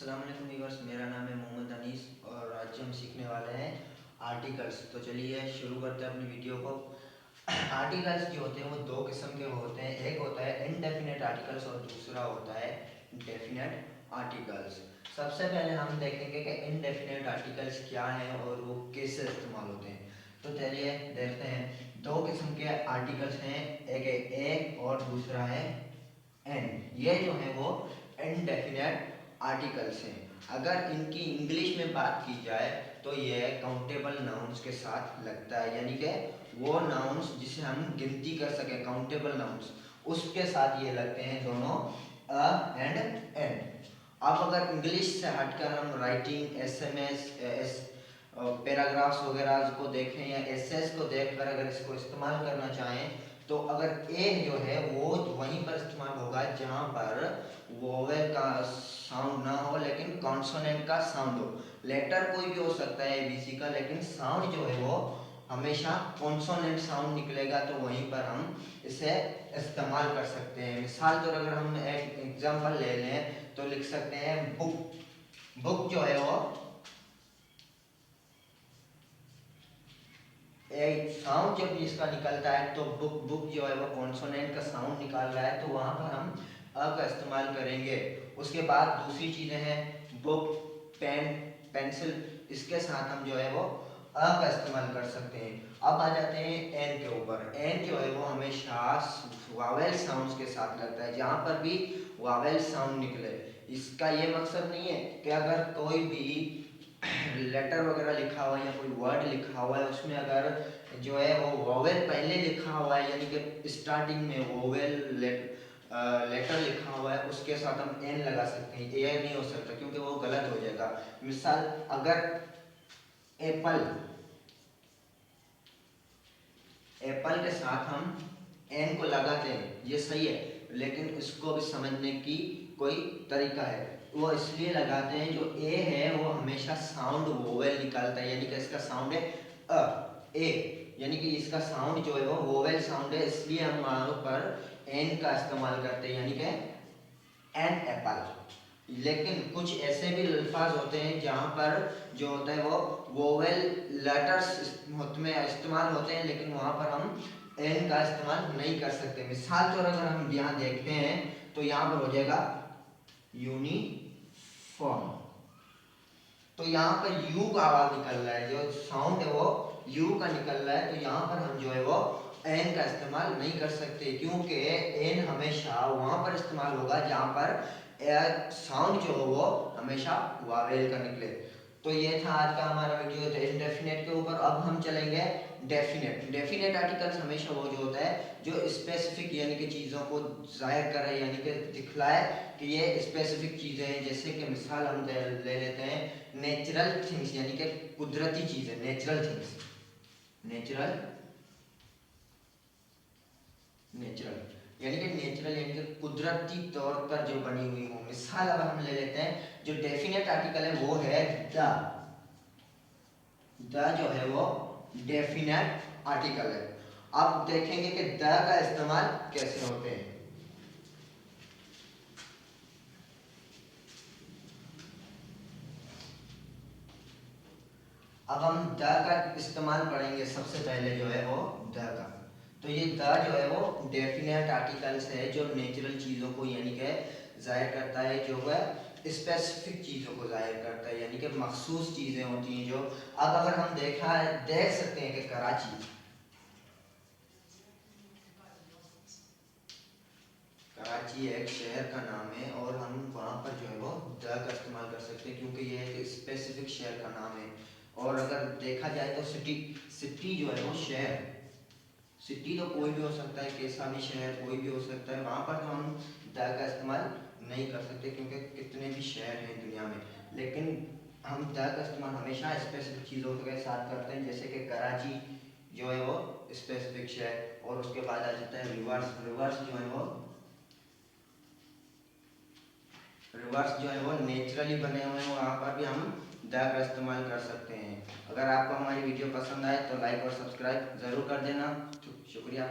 अस्सलाम वालेकुम व्यूअर्स, मेरा नाम है मोहम्मद अनीस और आज हम सीखने वाले हैं आर्टिकल्स। तो चलिए शुरू करते हैं अपनी वीडियो को। आर्टिकल्स जो होते हैं वो दो किस्म के होते हैं, एक होता है इनडेफिनेट आर्टिकल्स और दूसरा होता है डेफिनेट आर्टिकल्स। सबसे पहले हम देखेंगे कि इनडेफिनेट आर्टिकल्स क्या हैं और वो कैसे इस्तेमाल होते हैं। तो चलिए देखते हैं। दो किस्म के आर्टिकल्स हैं, एक है ए और दूसरा है एन। ये जो है वो इनडेफिनेट आर्टिकल्स हैं। अगर इनकी इंग्लिश में बात की जाए तो ये काउंटेबल नाउन्स के साथ लगता है, यानी कि वो नाउन्स जिसे हम गिनती कर सकें, काउंटेबल नाउन्स, उसके साथ ये लगते हैं दोनों, अ एंड एन। अब अगर इंग्लिश से हटकर हम राइटिंग, एसएमएस, पैराग्राफ्स वगैरह को देखें या एसेस को देखकर अगर इसको इस्तेमाल करना चाहें तो अगर ए जो है वो वहीं पर इस्तेमाल होगा जहाँ पर वोवेल का साउंड ना हो लेकिन कॉन्सोनेंट का साउंड हो। लेटर कोई भी हो सकता है एबीसी का, लेकिन साउंड जो है वो हमेशा कॉन्सोनेंट साउंड निकलेगा, तो वहीं पर हम इसे इस्तेमाल कर सकते हैं। मिसाल तो अगर हम एक एग्जांपल ले लें तो लिख सकते हैं बुक। बुक जो है वो एक साउंड जब इसका निकलता है तो बुक, बुक जो है वो कॉन्सोनेंट का साउंड निकाल रहा है, तो वहां पर हम अ का इस्तेमाल करेंगे। उसके बाद दूसरी चीजें हैं बुक, पेन, पेंसिल, इसके साथ हम जो है वो अ का इस्तेमाल कर सकते हैं। अब आ जाते हैं एन के ऊपर। एन जो है वो हमेशा वावेल साउंड्स के साथ लगता है, जहां पर भी वावेल साउंड निकले। इसका ये मकसद नहीं है कि अगर कोई भी लेटर वगैरह लिखा हुआ है या कोई वर्ड लिखा हुआ है उसमें अगर जो है वो वोवेल पहले लिखा हुआ है, यानी कि स्टार्टिंग में वोवेल लेटर लिखा हुआ है, उसके साथ हम एन लगा सकते हैं। ए नहीं हो सकता क्योंकि वो गलत हो जाएगा। मिसाल अगर एप्पल, एप्पल के साथ हम एन को लगाते हैं, ये सही है, लेकिन इसको भी समझने की कोई तरीका है। वो इसलिए लगाते हैं, जो ए है वो हमेशा साउंड वोवेल निकालता है, यानी कि इसका साउंड है अ, ए, यानी कि इसका साउंड जो है वो वोवेल साउंड है, इसलिए हम वहां पर एन का इस्तेमाल करते हैं, यानी कि एन एप्पल। लेकिन कुछ ऐसे भी अल्फाज होते हैं जहां पर जो होता है वो वोवेल लेटर्स में इस्तेमाल होते हैं, लेकिन वहां पर हम एन का इस्तेमाल नहीं कर सकते। मिसाल तो अगर हम यहाँ देखते हैं तो यहाँ पर हो जाएगा यूनिफॉर्म। तो यहाँ पर यू का आवाज निकल रहा है, जो साउंड है वो यू का निकल रहा है, तो यहाँ पर हम जो है वो एन का इस्तेमाल नहीं कर सकते, क्योंकि एन हमेशा वहां पर इस्तेमाल होगा जहां पर साउंड जो हो वो हमेशा वावेल का निकले। तो ये था आज का हमारा वीडियो इनडेफिनेट के ऊपर। अब हम चलेंगे डेफिनेट। डेफिनेट आर्टिकल्स हमेशा वो जो होता है जो स्पेसिफिक, यानी कि चीज़ों को जाहिर करे, यानी कि दिखलाए कि ये स्पेसिफिक चीज़ें हैं। जैसे कि मिसाल हम ले लेते हैं नेचुरल थिंग्स, यानी कि कुदरती चीज़ें, नेचुरल थिंग्स, नेचुरल, नेचुरल यानी कि नेचुरल यानी कि कुदरती तौर पर जो बनी हुई हो। मिसाल अब हम ले लेते हैं, जो डेफिनेट आर्टिकल है वो है द। द जो है वो डेफिनेट आर्टिकल है। अब देखेंगे कि द का इस्तेमाल कैसे होते हैं। अब हम द का इस्तेमाल पढ़ेंगे। सबसे पहले जो है वो द का, तो ये द जो है वो डेफिनेट आर्टिकल्स है जो नेचुरल चीज़ों को यानी कि जाहिर करता है, जो है स्पेसिफिक चीज़ों को जाहिर करता है, यानी कि मखसूस चीज़ें होती हैं जो। अब अगर हम देख सकते हैं कि कराची, कराची एक शहर का नाम है और हम वहाँ पर जो है वो द का इस्तेमाल कर सकते हैं, क्योंकि ये एक स्पेसिफिक शहर का नाम है। और अगर देखा जाए तो सिटी, सिटी जो है वो शहर, सिटी तो कोई भी हो सकता है, कैसा भी शहर कोई भी हो सकता है, वहाँ पर तो हम द का इस्तेमाल नहीं कर सकते क्योंकि कितने भी शहर हैं दुनिया में। लेकिन हम द का इस्तेमाल हमेशा स्पेसिफिक चीज़ों के साथ करते हैं, जैसे कि कराची जो है वो स्पेसिफिक शहर। और उसके बाद आ जाता है रिवर्स। रिवर्स जो है वो, रिवर्स जो है वो नेचुरली बने हुए हैं, वहाँ पर भी हम द का इस्तेमाल कर सकते हैं। अगर आपको हमारी वीडियो पसंद आए तो लाइक और सब्सक्राइब ज़रूर कर देना। शुक्रिया।